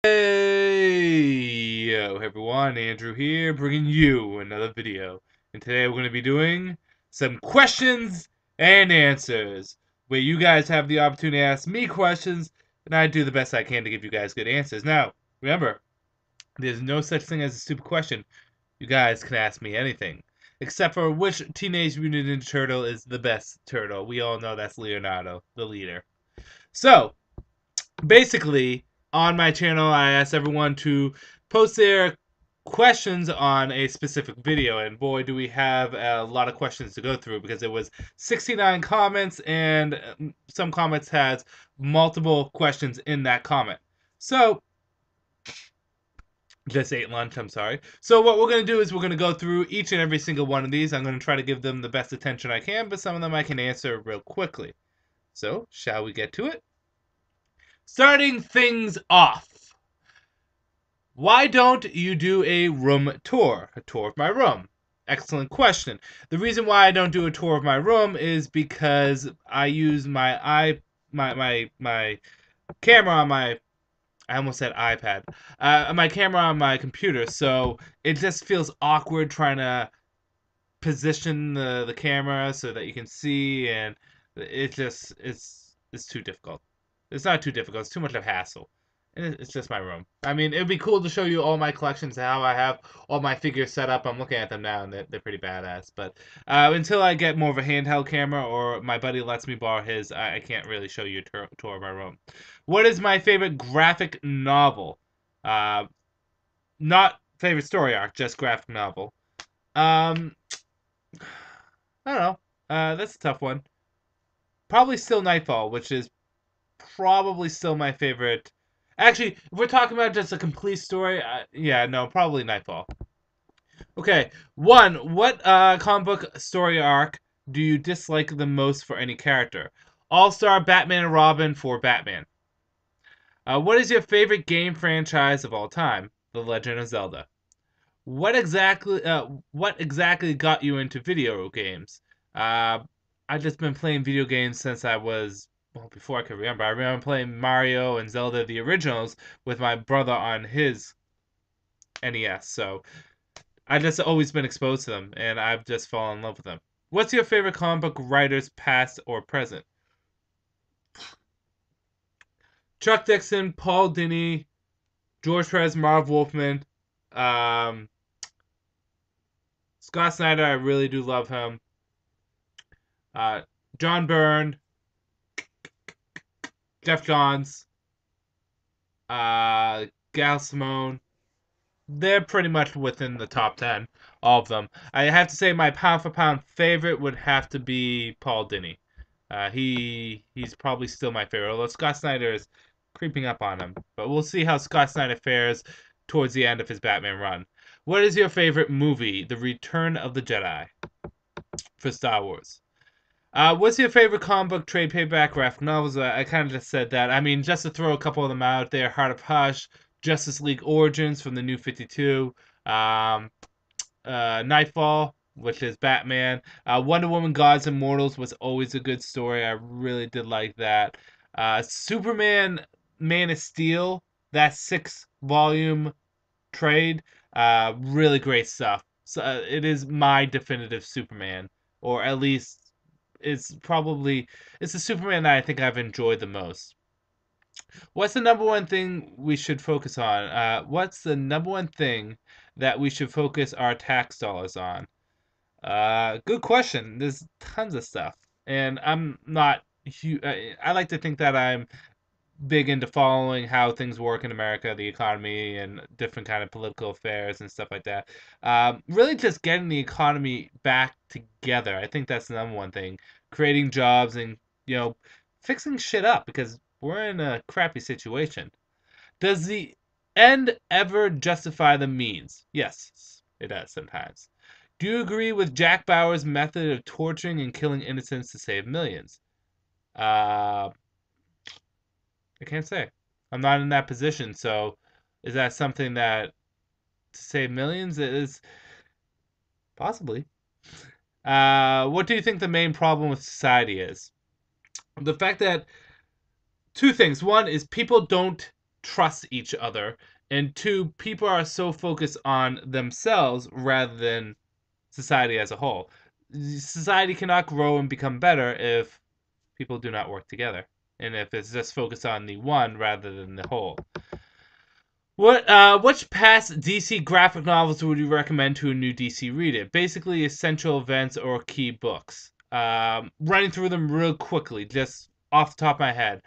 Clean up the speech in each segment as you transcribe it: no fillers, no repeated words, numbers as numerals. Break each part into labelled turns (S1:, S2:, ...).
S1: Hey, yo everyone, Andrew here, bringing you another video. And today we're going to be doing some questions and answers, where you guys have the opportunity to ask me questions, and I do the best I can to give you guys good answers. Now, remember, there's no such thing as a stupid question. You guys can ask me anything. Except for which Teenage Mutant Ninja Turtle is the best turtle. We all know that's Leonardo, the leader. So, basically, on my channel, I asked everyone to post their questions on a specific video, and boy, do we have a lot of questions to go through, because it was 69 comments, and some comments has multiple questions in that comment. So, just ate lunch, I'm sorry. So what we're going to do is we're going to go through each and every single one of these. I'm going to try to give them the best attention I can, but some of them I can answer real quickly. So, shall we get to it? Starting things off. Why don't you do a room tour? A tour of my room. Excellent question. The reason why I don't do a tour of my room is because I use my camera on my, I almost said iPad. My camera on my computer, so it just feels awkward trying to position the camera so that you can see, and it's too difficult. It's not too difficult. It's too much of a hassle. And it's just my room. I mean, it would be cool to show you all my collections, how I have all my figures set up. I'm looking at them now, and they're pretty badass. But until I get more of a handheld camera, or my buddy lets me borrow his, I can't really show you a tour of my room. What is my favorite graphic novel? Not favorite story arc, just graphic novel. Um, I don't know. That's a tough one. Probably still Nightfall, which is probably still my favorite. Actually, if we're talking about just a complete story, yeah, no, probably Nightfall. Okay, what comic book story arc do you dislike the most for any character? All-Star, Batman and Robin for Batman. What is your favorite game franchise of all time? The Legend of Zelda. What exactly got you into video games? I've just been playing video games since I was, well, before I could remember. I remember playing Mario and Zelda the originals with my brother on his NES. So I've just always been exposed to them, and I've just fallen in love with them. What's your favorite comic book writers, past or present? Chuck Dixon, Paul Dini, George Perez, Marv Wolfman, um, Scott Snyder. I really do love him. John Byrne, Jeff Johns, Gal Simone. They're pretty much within the top 10, all of them. I have to say my pound for pound favorite would have to be Paul Dini. He's probably still my favorite, although Scott Snyder is creeping up on him. But we'll see how Scott Snyder fares towards the end of his Batman run. What is your favorite movie? The Return of the Jedi for Star Wars. What's your favorite comic book trade paperback graphic novels? I kind of just said that. I mean, just to throw a couple of them out there: Heart of Hush, Justice League Origins from the New 52, Nightfall, which is Batman, Wonder Woman: Gods and Mortals was always a good story. I really did like that. Superman: Man of Steel, that 6-volume trade, really great stuff. So it is my definitive Superman, or at least it's the Superman that I think I've enjoyed the most. What's the number one thing we should focus on? What's the number one thing that we should focus our tax dollars on? Good question. There's tons of stuff, and I'm not huge. I like to think that I'm big into following how things work in America, the economy, and different kind of political affairs and stuff like that. Really, just getting the economy back together. I think that's the number one thing. Creating jobs and fixing shit up, because we're in a crappy situation. Does the end ever justify the means? Yes, it does sometimes. Do you agree with Jack Bauer's method of torturing and killing innocents to save millions? Uh, I can't say. I'm not in that position, so is that something that to save millions is possibly? What do you think the main problem with society is? The fact that two things. One is people don't trust each other, and two, people are so focused on themselves rather than society as a whole. Society cannot grow and become better if people do not work together, and if it's just focused on the one rather than the whole. Which past DC graphic novels would you recommend to a new DC reader? Basically, essential events or key books. Running through them real quickly, just off the top of my head.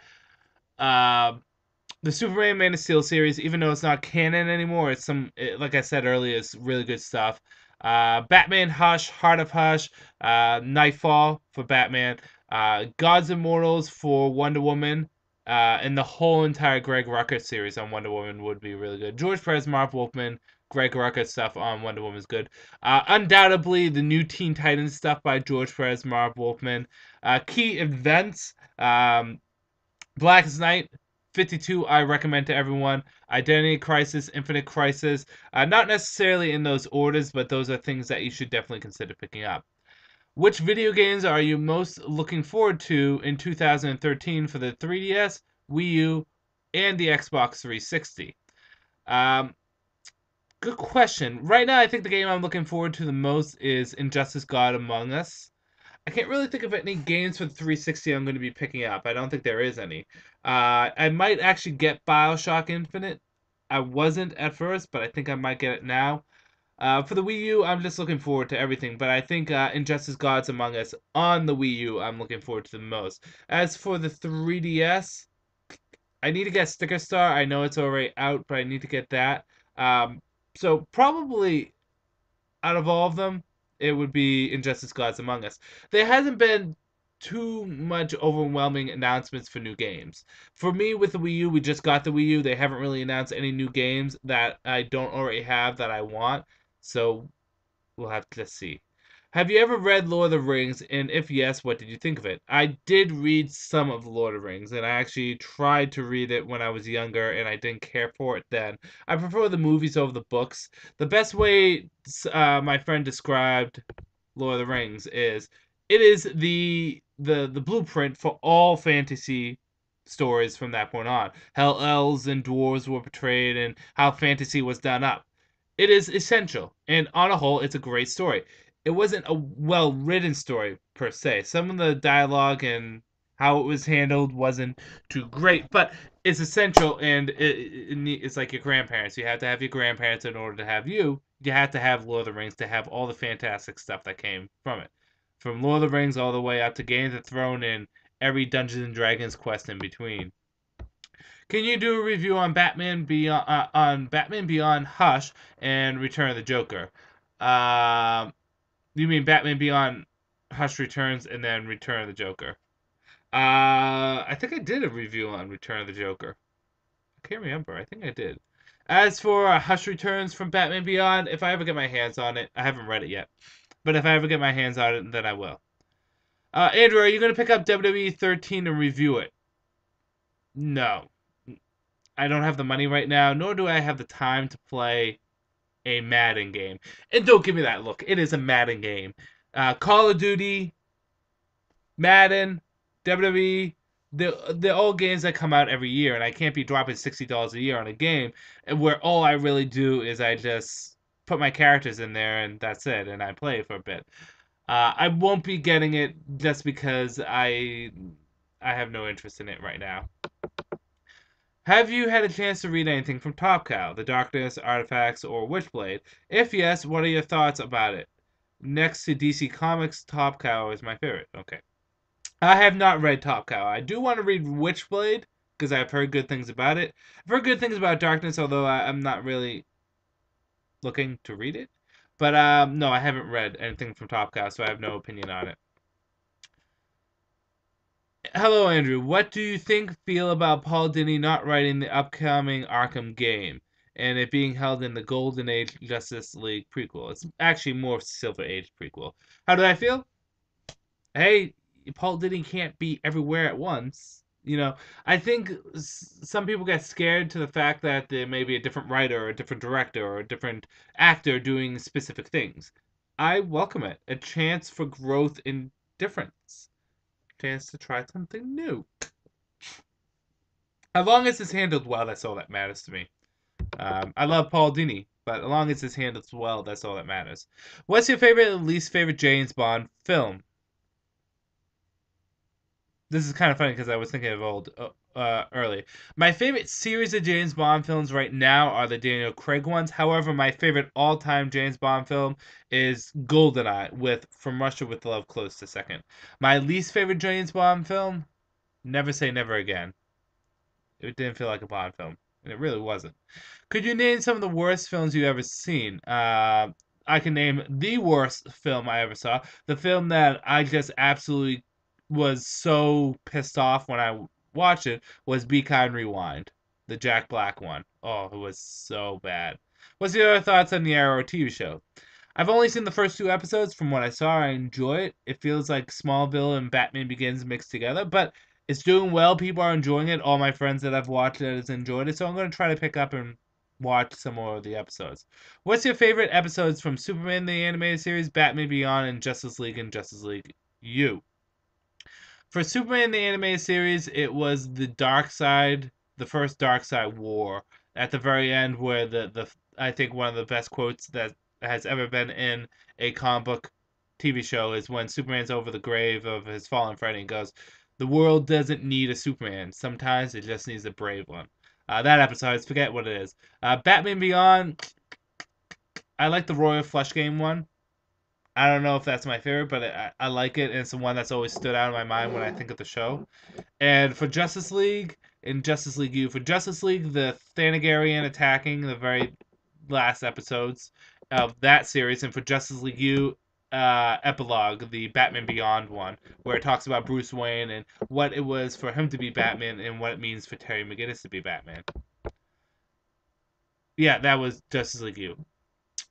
S1: Uh, the Superman Man of Steel series, even though it's not canon anymore, like I said earlier, it's really good stuff. Batman Hush, Heart of Hush, Nightfall for Batman, Gods and Mortals for Wonder Woman, and the whole entire Greg Rucka series on Wonder Woman would be really good. George Perez, Marv Wolfman, Greg Rucka stuff on Wonder Woman is good. Undoubtedly, the new Teen Titans stuff by George Perez, Marv Wolfman. Key events. Blackest Night, 52, I recommend to everyone. Identity Crisis, Infinite Crisis. Not necessarily in those orders, but those are things that you should definitely consider picking up. Which video games are you most looking forward to in 2013 for the 3DS, Wii U, and the Xbox 360? Um, Good question. Right now, I think the game I'm looking forward to the most is Injustice God Among Us. I can't really think of any games for the 360 I'm going to be picking up. I don't think there is any. I might actually get Bioshock Infinite. I wasn't at first, but I think I might get it now. For the Wii U, I'm just looking forward to everything, but I think Injustice Gods Among Us on the Wii U, I'm looking forward to the most. As for the 3DS, I need to get Sticker Star. I know it's already out, but I need to get that. Um, so probably out of all of them, it would be Injustice Gods Among Us. There hasn't been too much overwhelming announcements for new games. For me, with the Wii U, we just got the Wii U. They haven't really announced any new games that I don't already have that I want. So we'll have to see. Have you ever read Lord of the Rings? And if yes, what did you think of it? I did read some of Lord of the Rings, and I actually tried to read it when I was younger, and I didn't care for it then. I prefer the movies over the books. The best way my friend described Lord of the Rings is it is the blueprint for all fantasy stories from that point on. How elves and dwarves were portrayed and how fantasy was done up. It is essential, and on a whole, it's a great story. It wasn't a well written story per se. Some of the dialogue and how it was handled wasn't too great, but it's essential, and it's like your grandparents. You have to have your grandparents in order to have you. You have to have Lord of the Rings to have all the fantastic stuff that came from it. From Lord of the Rings all the way up to Game of the Throne and every Dungeons and Dragons quest in between. Can you do a review on Batman Beyond Hush and Return of the Joker? You mean Batman Beyond Hush Returns and then Return of the Joker? I think I did a review on Return of the Joker. I can't remember. I think I did. As for Hush Returns from Batman Beyond, if I ever get my hands on it, I haven't read it yet, but if I ever get my hands on it, then I will. Andrew, are you going to pick up WWE 13 and review it? No. I don't have the money right now, nor do I have the time to play a Madden game. And don't give me that look. It is a Madden game. Call of Duty, Madden, WWE, they're all games that come out every year, and I can't be dropping $60 a year on a game, and where all I really do is I just put my characters in there, and that's it, and I play for a bit. I won't be getting it just because I have no interest in it right now. Have you had a chance to read anything from Top Cow, The Darkness, Artifacts, or Witchblade? If yes, what are your thoughts about it? Next to DC Comics, Top Cow is my favorite. Okay. I have not read Top Cow. I do want to read Witchblade because I've heard good things about it. I've heard good things about Darkness, although I'm not really looking to read it. But no, I haven't read anything from Top Cow, so I have no opinion on it. Hello, Andrew. What do you feel about Paul Dini not writing the upcoming Arkham game and it being held in the Golden Age Justice League prequel? It's actually more Silver Age prequel. How do I feel? Hey, Paul Dini can't be everywhere at once. I think some people get scared to the fact that there may be a different writer or a different director or a different actor doing specific things. I welcome it. A chance for growth in difference. Chance to try something new. As long as it's handled well, that's all that matters to me. I love Paul Dini, but as long as it's handled well, that's all that matters. What's your favorite and least favorite James Bond film? This is kind of funny because I was thinking of old early. My favorite series of James Bond films right now are the Daniel Craig ones. However, my favorite all-time James Bond film is GoldenEye with From Russia with Love close to second. My least favorite James Bond film, Never Say Never Again. It didn't feel like a Bond film, and it really wasn't. Could you name some of the worst films you've ever seen? I can name the worst film I ever saw. The film that I just absolutely was so pissed off when I watched it was Be Kind Rewind, the Jack Black one. Oh, it was so bad. What's your other thoughts on the Arrow TV show? I've only seen the first two episodes. From what I saw, I enjoy it. It feels like Smallville and Batman Begins mixed together, but it's doing well. People are enjoying it. All my friends that I've watched it has enjoyed it, so I'm going to try to pick up and watch some more of the episodes. What's your favorite episodes from Superman the Animated Series, Batman Beyond, and Justice League U? For Superman the Animated Series, it was the Dark Side, the first Dark Side War at the very end, where the I think one of the best quotes that has ever been in a comic book TV show is when Superman's over the grave of his fallen friend and he goes, "The world doesn't need a Superman. Sometimes it just needs a brave one." That episode, I forget what it is. Batman Beyond, I like the Royal Flush Game one. I don't know if that's my favorite, but I like it, and it's the one that's always stood out in my mind when I think of the show. And for Justice League, in Justice League U, for Justice League, the Thanagarian attacking the very last episodes of that series, and for Justice League U, epilogue, the Batman Beyond one, where it talks about Bruce Wayne and what it was for him to be Batman and what it means for Terry McGinnis to be Batman. Yeah, that was Justice League U.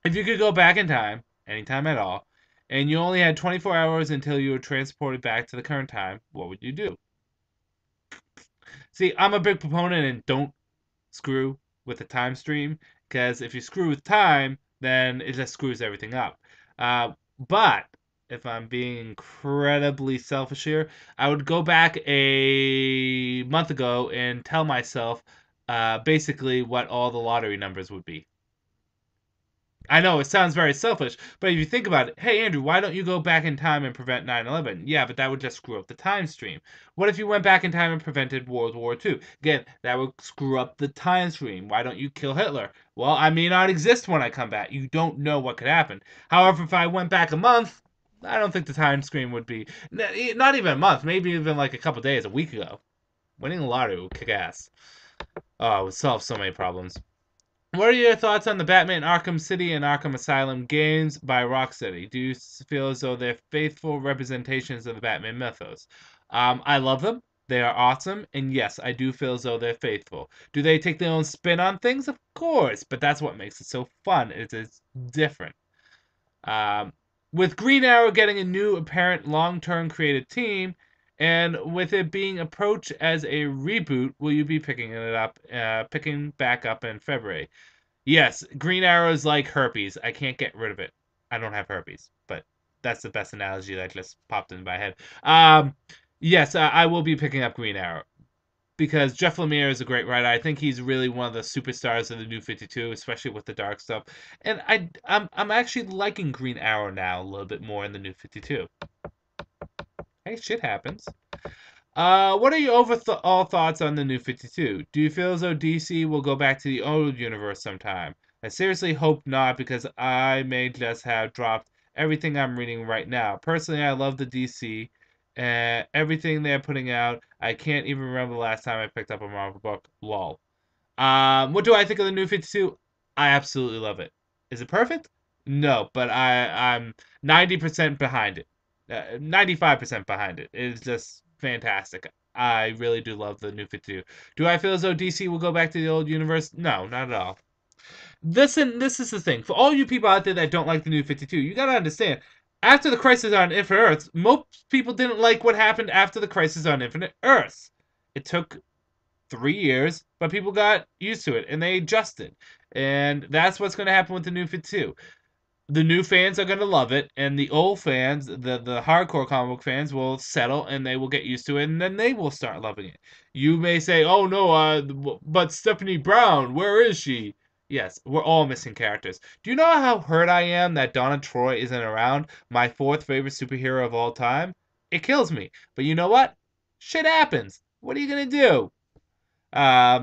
S1: If you could go back in time, anytime at all, and you only had 24 hours until you were transported back to the current time, what would you do? See, I'm a big proponent and don't screw with the time stream, because if you screw with time, then it just screws everything up. But if I'm being incredibly selfish here, I would go back a month ago and tell myself basically what all the lottery numbers would be. I know it sounds very selfish, but if you think about it, hey Andrew, why don't you go back in time and prevent 9/11? Yeah, but that would just screw up the time stream. What if you went back in time and prevented World War II? Again, that would screw up the time stream. Why don't you kill Hitler? Well, I may not exist when I come back. You don't know what could happen. However, if I went back a month, I don't think the time stream would be not even a month, maybe even like a couple days, a week ago. Winning the lottery would kick ass. Oh, it would solve so many problems. What are your thoughts on the Batman Arkham City and Arkham Asylum games by Rocksteady? Do you feel as though they're faithful representations of the Batman mythos? I love them. They are awesome. And yes, I do feel as though they're faithful. Do they take their own spin on things? Of course. But that's what makes it so fun. It's different. Um, with Green Arrow getting a new apparent long-term creative team, and with it being approached as a reboot, will you be picking back up in February? Yes, Green Arrow is like herpes. I can't get rid of it. I don't have herpes, but that's the best analogy that just popped into my head. Yes, I will be picking up Green Arrow because Jeff Lemire is a great writer. I think he's really one of the superstars of the New 52, especially with the dark stuff. And I'm actually liking Green Arrow now a little bit more in the New 52. Hey, shit happens. What are your overall thoughts on the New 52? Do you feel as though DC will go back to the old universe sometime? I seriously hope not, because I may just have dropped everything I'm reading right now. Personally, I love the DC and everything they're putting out. I can't even remember the last time I picked up a Marvel book. Lol. What do I think of the New 52? I absolutely love it. Is it perfect? No, but I'm 90% behind it. 95% behind it. It's just fantastic. I really do love the New 52. Do I feel as though DC will go back to the old universe? No, not at all. This is the thing. For all you people out there that don't like the New 52, you gotta understand. After the Crisis on Infinite Earths, most people didn't like what happened after the Crisis on Infinite Earths. It took 3 years, but people got used to it and they adjusted. And that's what's going to happen with the New 52. The new fans are gonna love it, and the old fans, the hardcore comic book fans, will settle and they will get used to it, and then they will start loving it. You may say, "Oh no, but Stephanie Brown, where is she?" Yes, we're all missing characters. Do you know how hurt I am that Donna Troy isn't around? My fourth favorite superhero of all time. It kills me, but you know what? Shit happens. What are you gonna do?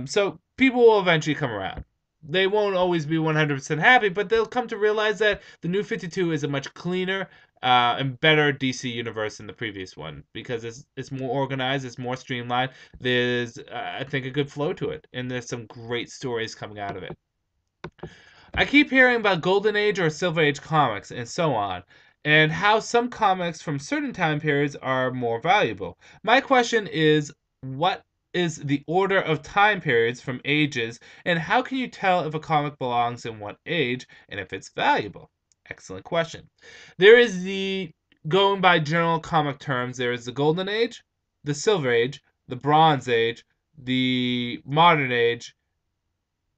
S1: So people will eventually come around. They won't always be 100% happy, but they'll come to realize that the new 52 is a much cleaner and better DC universe than the previous one because it's more organized, it's more streamlined. There's, I think, a good flow to it, and there's some great stories coming out of it. I keep hearing about Golden Age or Silver Age comics and so on, and how some comics from certain time periods are more valuable. My question is, what is the order of time periods from ages, and how can you tell if a comic belongs in what age and if it's valuable? Excellent question. There is the, going by general comic terms, there is the Golden Age, the Silver Age, the Bronze Age, the Modern Age,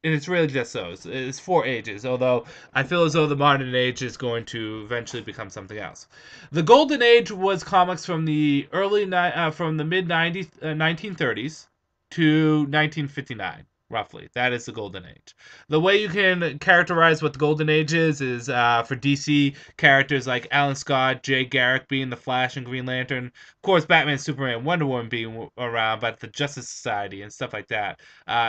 S1: and it's really just those. It's four ages, although I feel as though the modern age is going to eventually become something else. The golden age was comics from the from the mid 90s, 1930s to 1959, roughly. That is the golden age. The way you can characterize what the golden age is for DC characters like Alan Scott, Jay Garrick being the Flash and Green Lantern, of course Batman, Superman, Wonder Woman being around, but the Justice Society and stuff like that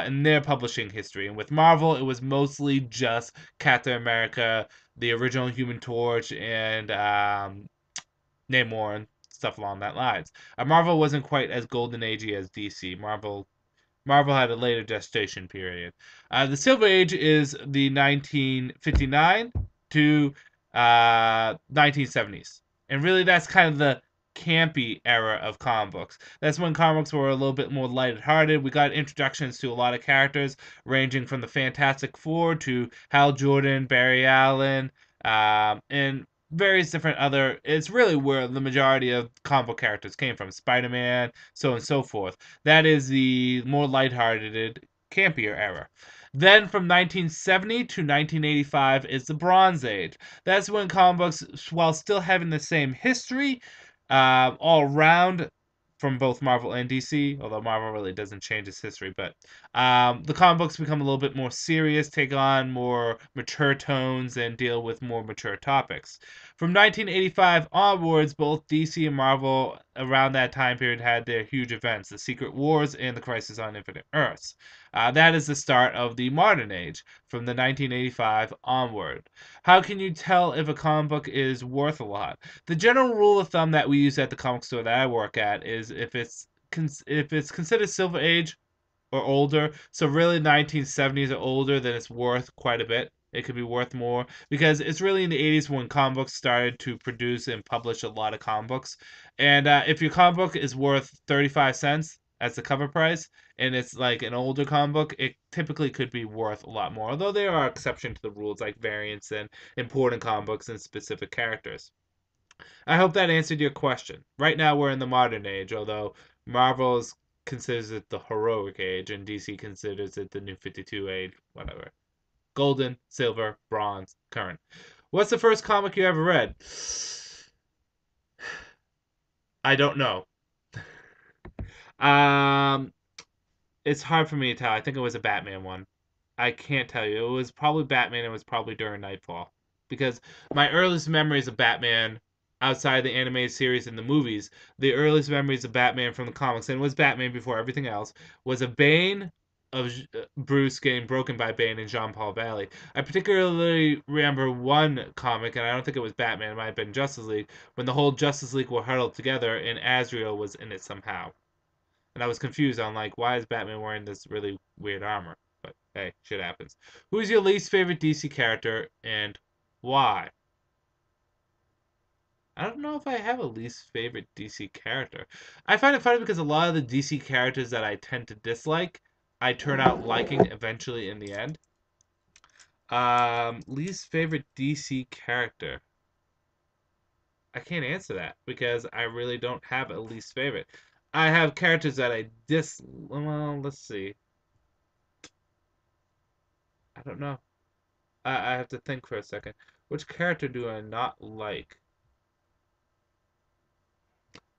S1: in their publishing history. And with Marvel, it was mostly just Captain America, the original Human Torch, and Namor and stuff along that lines. Marvel wasn't quite as golden agey as DC. Marvel had a later gestation period. The Silver Age is the 1959 to 1970s. And really, that's kind of the campy era of comic books. That's when comics were a little bit more lighthearted. We got introductions to a lot of characters, ranging from the Fantastic Four to Hal Jordan, Barry Allen, and various different other. It's really where the majority of comic book characters came from. Spider-Man, so on and so forth. That is the more lighthearted, campier era. Then from 1970 to 1985 is the Bronze Age. That's when comic books, while still having the same history, all around from both Marvel and DC, although Marvel really doesn't change its history, but the comic books become a little bit more serious, take on more mature tones, and deal with more mature topics. From 1985 onwards, both DC and Marvel around that time period had their huge events, the Secret Wars and the Crisis on Infinite Earths. That is the start of the modern age, from the 1985 onward. How can you tell if a comic book is worth a lot? The general rule of thumb that we use at the comic store that I work at is if it's considered Silver Age or older, so really 1970s or older, then it's worth quite a bit. It could be worth more because it's really in the 80s when comic books started to produce and publish a lot of comic books. And if your comic book is worth 35 cents as the cover price and it's like an older comic book, it typically could be worth a lot more. Although there are exceptions to the rules like variants and important comic books and specific characters. I hope that answered your question. Right now we're in the modern age, although Marvel considers it the heroic age and DC considers it the new 52 age, whatever. Golden, silver, bronze, current. What's the first comic you ever read? I don't know. Um, it's hard for me to tell. I think it was a Batman one. I can't tell you. It was probably Batman. It was probably during Nightfall. Because my earliest memories of Batman, outside the animated series and the movies, the earliest memories of Batman from the comics, and it was Batman before everything else, was a Bane of Bruce getting broken by Bane and Jean-Paul Valley. I particularly remember one comic, and I don't think it was Batman, it might have been Justice League, when the whole Justice League were huddled together and Azrael was in it somehow. And I was confused on like, why is Batman wearing this really weird armor? But hey, shit happens. Who's your least favorite DC character and why? I don't know if I have a least favorite DC character. I find it funny because a lot of the DC characters that I tend to dislike, I turn out liking eventually in the end. Least favorite DC character. I can't answer that because I really don't have a least favorite. I have characters that I well, let's see. I don't know. I have to think for a second. Which character do I not like?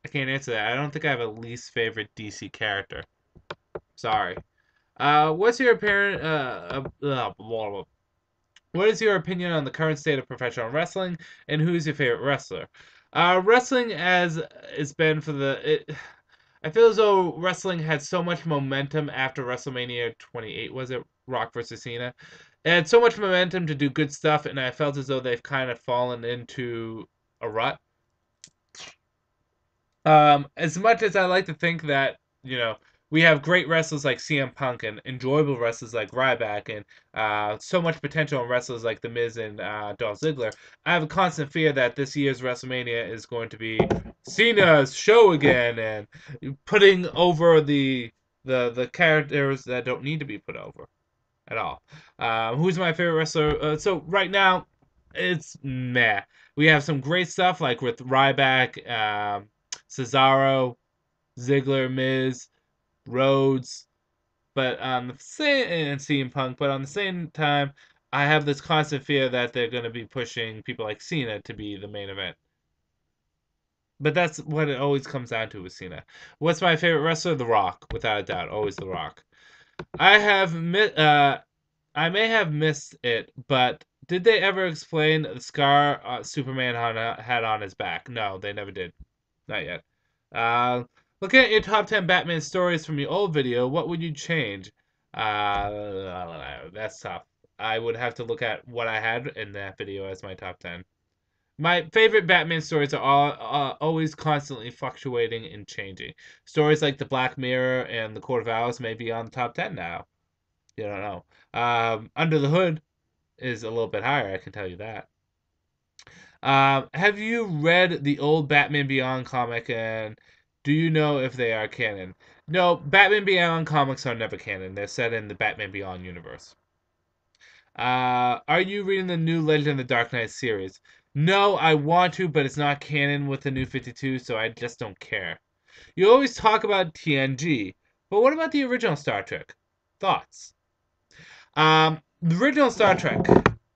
S1: I can't answer that. I don't think I have a least favorite DC character. Sorry. What's your apparent blah, blah, blah. What is your opinion on the current state of professional wrestling, and who's your favorite wrestler? Wrestling as it's been for I feel as though wrestling had so much momentum after WrestleMania 28, was it? Rock versus Cena. It had so much momentum to do good stuff, and I felt as though they've kind of fallen into a rut. As much as I like to think that, we have great wrestlers like CM Punk and enjoyable wrestlers like Ryback and so much potential in wrestlers like The Miz and Dolph Ziggler, I have a constant fear that this year's WrestleMania is going to be Cena's show again and putting over the characters that don't need to be put over at all. Who's my favorite wrestler? So right now, it's meh. We have some great stuff like with Ryback, Cesaro, Ziggler, Miz, Rhodes, but on the same and CM Punk. But on the same time, I have this constant fear that they're going to be pushing people like Cena to be the main event. But that's what it always comes down to with Cena. What's my favorite wrestler? The Rock, without a doubt, always The Rock. I have I may have missed it, but did they ever explain the scar Superman had on his back? No, they never did. Not yet. Uh, Looking at your top 10 Batman stories from your old video, what would you change? That's tough. I would have to look at what I had in that video as my top 10. My favorite Batman stories are always constantly fluctuating and changing. Stories like The Black Mirror and The Court of Owls may be on the top 10 now. You don't know. Under the Hood is a little bit higher, I can tell you that. Have you read the old Batman Beyond comic, and do you know if they are canon? No, Batman Beyond comics are never canon. They're set in the Batman Beyond universe. Are you reading the new Legend of the Dark Knight series? No, I want to, but it's not canon with the new 52, so I just don't care. You always talk about TNG, but what about the original Star Trek? Thoughts? The original Star Trek.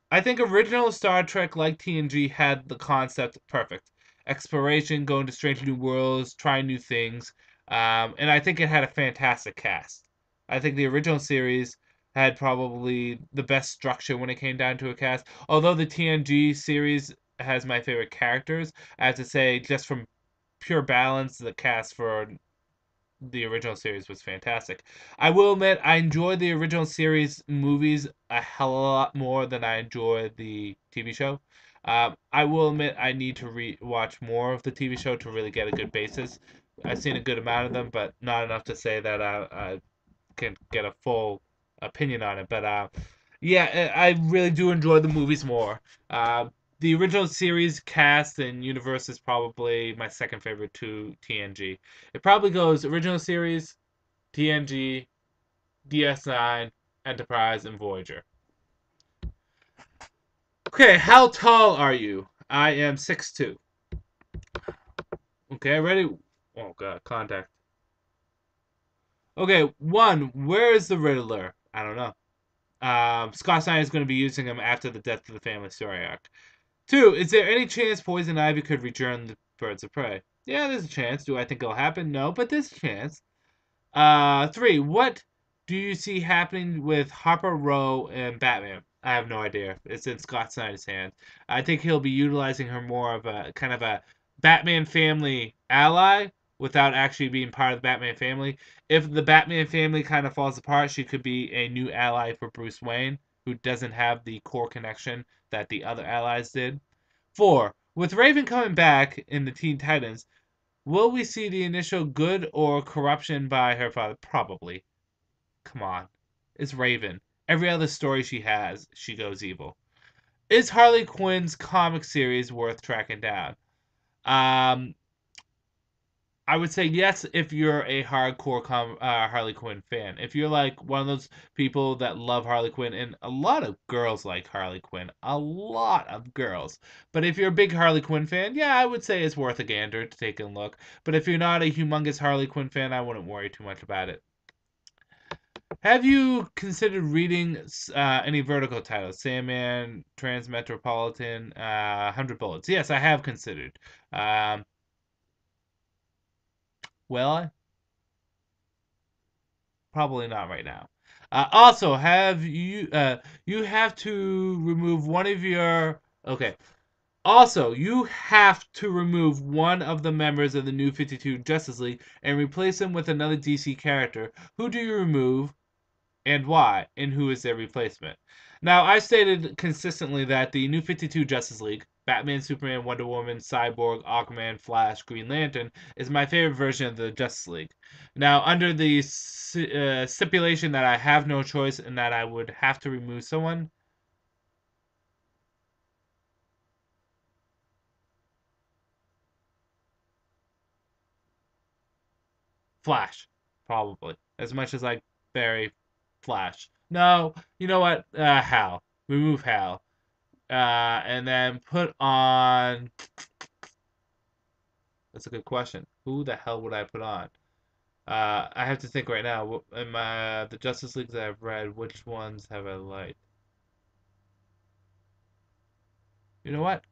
S1: I think original Star Trek, like TNG, had the concept perfect. Exploration, going to strange new worlds, trying new things. And I think it had a fantastic cast. I think the original series had probably the best structure when it came down to a cast. Although the TNG series has my favorite characters, I have to say, just from pure balance, the cast for the original series was fantastic. I will admit I enjoyed the original series movies a hell of a lot more than I enjoyed the TV show. I will admit I need to watch more of the TV show to really get a good basis. I've seen a good amount of them, but not enough to say that I can get a full opinion on it. But yeah, I really do enjoy the movies more. The original series cast and universe is probably my second favorite to TNG. It probably goes original series, TNG, DS9, Enterprise, and Voyager. Okay, how tall are you? I am 6'2". Okay, ready? Oh god, contact. Okay, 1. Where is the Riddler? I don't know. Scott Snyder is going to be using him after the death of the family story arc. 2. Is there any chance Poison Ivy could return the Birds of Prey? Yeah, there's a chance. Do I think it'll happen? No, but there's a chance. 3. What do you see happening with Harper Row and Batman? I have no idea. It's in Scott Snyder's hands. I think he'll be utilizing her more of a kind of a Batman family ally without actually being part of the Batman family. If the Batman family kind of falls apart, she could be a new ally for Bruce Wayne, who doesn't have the core connection that the other allies did. 4. With Raven coming back in the Teen Titans, will we see the initial good or corruption by her father? Probably. Come on. It's Raven. Every other story she has, she goes evil. Is Harley Quinn's comic series worth tracking down? Um, I would say yes if you're a hardcore Harley Quinn fan. If you're like one of those people that love Harley Quinn, and a lot of girls like Harley Quinn, a lot of girls. But if you're a big Harley Quinn fan, yeah, I would say it's worth a gander to take a look. But if you're not a humongous Harley Quinn fan, I wouldn't worry too much about it. Have you considered reading any vertical titles? Sandman, Transmetropolitan, 100 Bullets. Yes, I have considered. Um, well, probably not right now. Also, have you you have to remove one of your okay. Also, you have to remove one of the members of the New 52 Justice League and replace him with another DC character. Who do you remove and why, and who is their replacement? Now, I've stated consistently that the New 52 Justice League, Batman, Superman, Wonder Woman, Cyborg, Aquaman, Flash, Green Lantern, is my favorite version of the Justice League. Now, under the stipulation that I have no choice and that I would have to remove someone, Flash, probably. As much as like Barry, Flash. No, you know what? Hal. Remove Hal. And then put on. That's a good question. Who the hell would I put on? I have to think right now. In my the Justice Leagues I've read, which ones have I liked? You know what?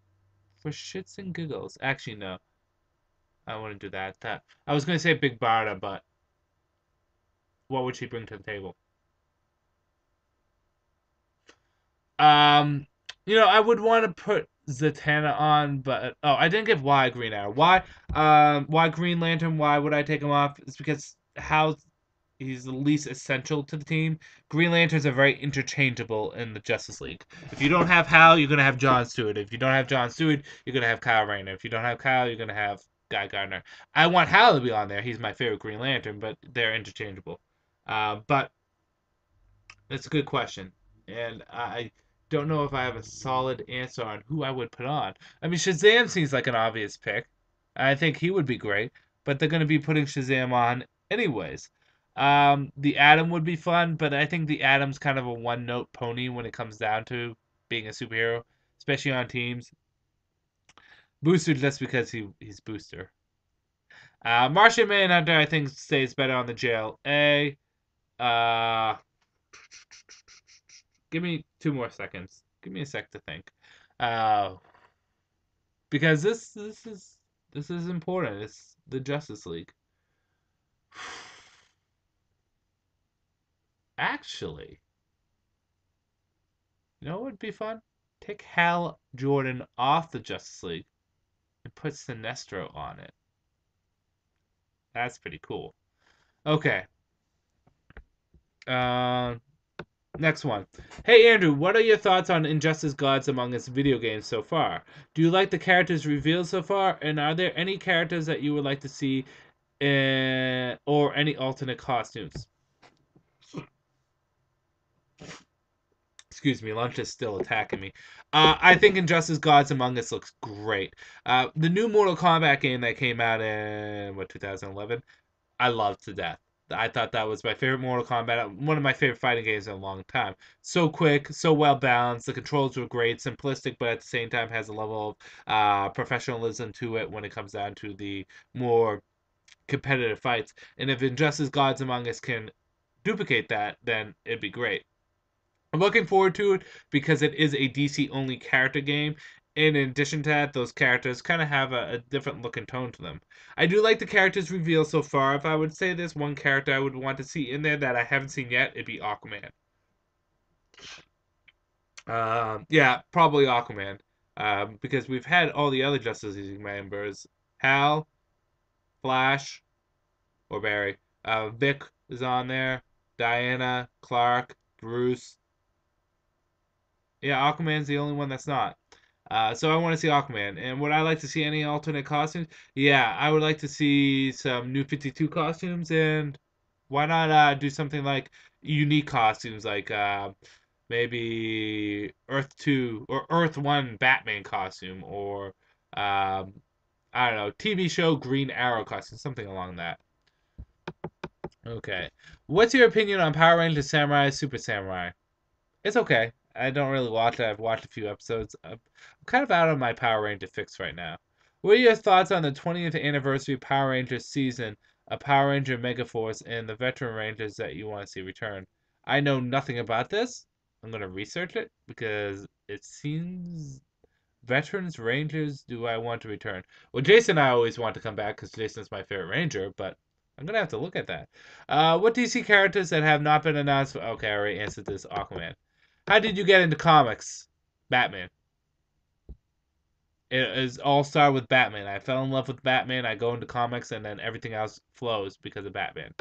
S1: For shits and giggles. Actually, no. I wouldn't do that. I was gonna say Big Barda, but what would she bring to the table? Um, I would want to put Zatanna on, but I didn't give why Green Arrow. Why Green Lantern? Why would I take him off? It's because how he's the least essential to the team. Green Lanterns are very interchangeable in the Justice League. If you don't have Hal, you're gonna have John Stewart. If you don't have John Stewart, you're gonna have Kyle Rayner. If you don't have Kyle, you're gonna have Guy Gardner. I want Hal to be on there. He's my favorite Green Lantern, but they're interchangeable. But that's a good question, and I don't know if I have a solid answer on who I would put on. I mean, Shazam seems like an obvious pick. I think he would be great, but they're going to be putting Shazam on anyways. The Atom would be fun, but I think the Atom's kind of a one-note pony when it comes down to being a superhero, especially on teams. Booster just because he's Booster. Martian Manhunter I think stays better on the JLA. Uh, Give me 2 more seconds. Give me a sec to think. Uh, because this is important. It's the Justice League. Actually, you know what would be fun? Take Hal Jordan off the Justice League and put Sinestro on it. That's pretty cool. Okay. Uh, Next one. Hey Andrew, what are your thoughts on Injustice Gods Among Us video games so far? Do you like the characters revealed so far? And are there any characters that you would like to see or any alternate costumes? Excuse me, lunch is still attacking me. I think Injustice Gods Among Us looks great. The new Mortal Kombat game that came out in, 2011? I loved to death. I thought that was my favorite Mortal Kombat, one of my favorite fighting games in a long time. So quick, so well balanced. The controls were great, simplistic, but at the same time has a level of professionalism to it when it comes down to the more competitive fights. And if Injustice Gods Among Us can duplicate that, then it'd be great. I'm looking forward to it because it is a DC only character game. In addition to that, those characters kind of have a different look and tone to them. I do like the characters revealed so far. If I would say there's one character I would want to see in there that I haven't seen yet, it'd be Aquaman. Yeah, probably Aquaman. Because we've had all the other Justice League members: Hal, Flash, or Barry. Vic is on there. Diana, Clark, Bruce. Yeah, Aquaman's the only one that's not. So I want to see Aquaman. And would I like to see any alternate costumes? Yeah, I would like to see some new 52 costumes. And why not do something like unique costumes, like maybe Earth 2 or Earth 1 Batman costume, or I don't know, TV show Green Arrow costume, something along that. Okay. What's your opinion on Power Rangers Samurai Super Samurai? It's okay. I don't really watch it. I've watched a few episodes. I'm kind of out of my Power Ranger fix right now. What are your thoughts on the 20th anniversary Power Rangers season a Power Ranger Megaforce, and the veteran Rangers that you want to see return. I know nothing about this. I'm going to research it because it seems Veterans Rangers do I want to return? Well, Jason and I always want to come back because Jason's my favorite Ranger, but I'm gonna have to look at that. What DC characters that have not been announced? Okay, I already answered this. Aquaman. How did you get into comics? Batman. It is all started with Batman. I fell in love with Batman. I go into comics, and then everything else flows because of Batman.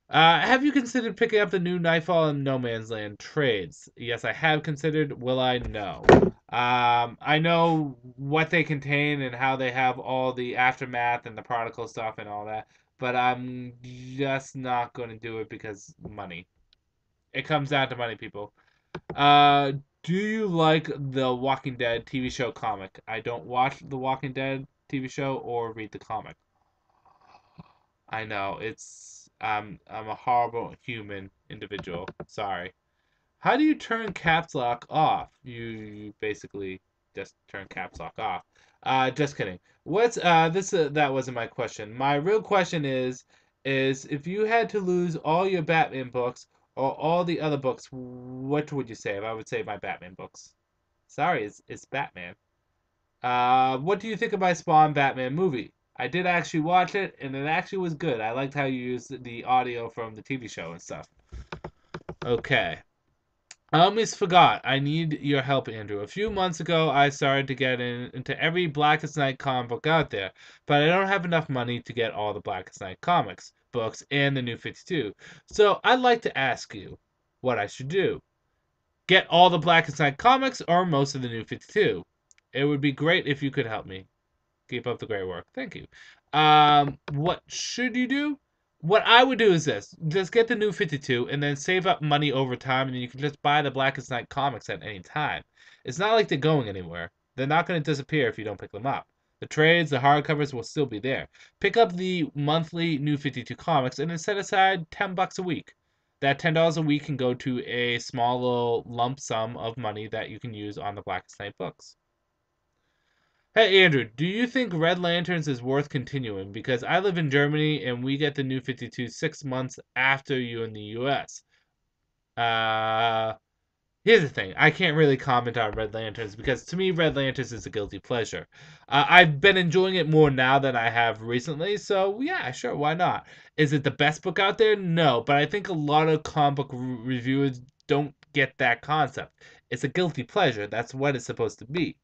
S1: Have you considered picking up the new Nightfall and No Man's Land trades? Yes, I have considered. Will I? No. I know what they contain and how they have all the aftermath and the prodigal stuff and all that, but I'm just not going to do it because money. It comes down to money, people. Uh, do you like the Walking Dead TV show comic? I don't watch the Walking Dead TV show or read the comic. I know I'm a horrible human individual. Sorry. How do you turn caps lock off? You basically just turn caps lock off. Just kidding. What's this? That wasn't my question. My real question is if you had to lose all your Batman books or all the other books, what would you save? I would save my Batman books. Sorry, it's Batman. What do you think of my Spawn Batman movie? I did actually watch it, and it actually was good. I liked how you used the audio from the TV show and stuff. Okay. I almost forgot. I need your help, Andrew. A few months ago, I started to get into every Blackest Night comic book out there, but I don't have enough money to get all the Blackest Night comics, books, and the New 52. So I'd like to ask you what I should do. Get all the Blackest Night comics or most of the New 52? It would be great if you could help me. Keep up the great work. Thank you. What should you do? What I would do is this: just get the New 52 and then save up money over time, and then you can just buy the Blackest Night comics at any time. It's not like they're going anywhere. They're not going to disappear if you don't pick them up. The trades, the hardcovers will still be there. Pick up the monthly New 52 comics and then set aside $10 a week. That $10 a week can go to a small little lump sum of money that you can use on the Blackest Night books. Hey Andrew, do you think Red Lanterns is worth continuing? Because I live in Germany and we get the New 52 6 months after you in the US. Uh, Here's the thing. I can't really comment on Red Lanterns because to me, Red Lanterns is a guilty pleasure. I've been enjoying it more now than I have recently, so yeah, sure, why not? Is it the best book out there? No, but I think a lot of comic book reviewers don't get that concept. It's a guilty pleasure. That's what it's supposed to be.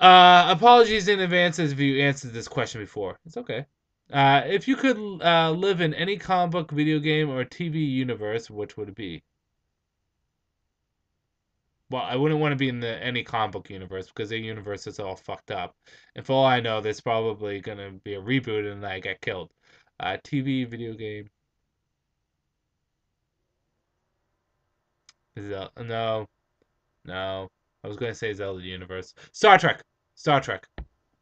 S1: Apologies in advance if you answered this question before. It's okay. If you could live in any comic book, video game, or TV universe, which would it be? Well, I wouldn't want to be in any comic book universe because their universe is all fucked up. And for all I know, there's probably gonna be a reboot and I get killed. TV, video game. No, no. I was gonna say Zelda universe. Star Trek. Star Trek.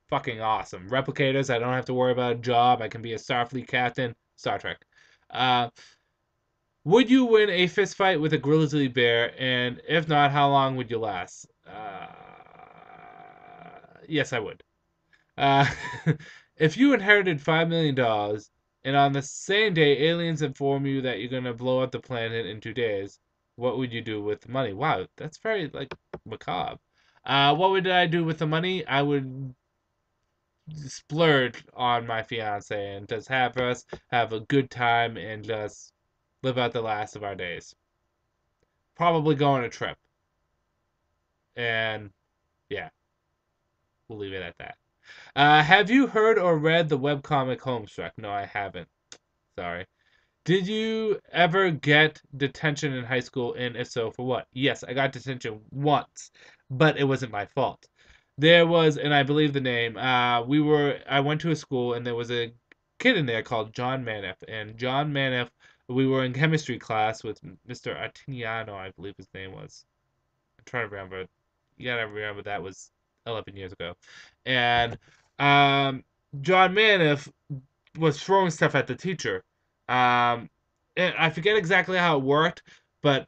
S1: Fucking awesome. Replicators, I don't have to worry about a job. I can be a Starfleet captain. Star Trek. Uh, would you win a fist fight with a grizzly bear? And if not, how long would you last? Yes, I would. Uh, if you inherited $5 million and on the same day aliens inform you that you're gonna blow up the planet in 2 days, what would you do with the money? Wow, that's very like macabre. What would I do with the money? I would splurge on my fiance and just have us have a good time and just live out the last of our days. Probably go on a trip. And yeah, we'll leave it at that. Have you heard or read the webcomic Homestruck? No, I haven't. Sorry. Did you ever get detention in high school? And if so, for what? Yes, I got detention once, but it wasn't my fault. There was, and I believe the name. I went to a school, and there was a kid in there called John Maniff, and John Maniff. We were in chemistry class with Mr. Artiniano, I believe his name was. I'm trying to remember. You gotta remember that was 11 years ago, and John Maniff was throwing stuff at the teacher. And I forget exactly how it worked, but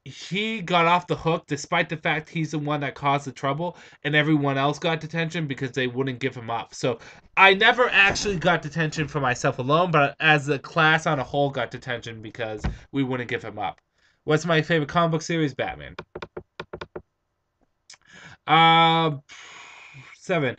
S1: he got off the hook despite the fact he's the one that caused the trouble, and everyone else got detention because they wouldn't give him up. So I never actually got detention for myself alone, but as the class on a whole got detention because we wouldn't give him up. What's my favorite comic book series? Batman. Uh, 7.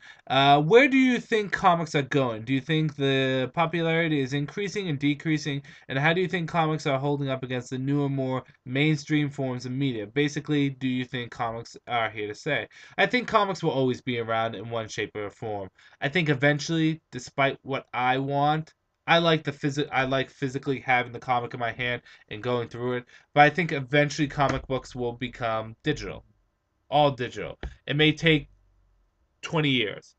S1: Where do you think comics are going? Do you think the popularity is increasing and decreasing? And how do you think comics are holding up against the newer, more mainstream forms of media? Basically, do you think comics are here to stay? I think comics will always be around in one shape or form. I think eventually, despite what I want, I like physically having the comic in my hand and going through it, but I think eventually comic books will become digital, all digital. It may take 20 years,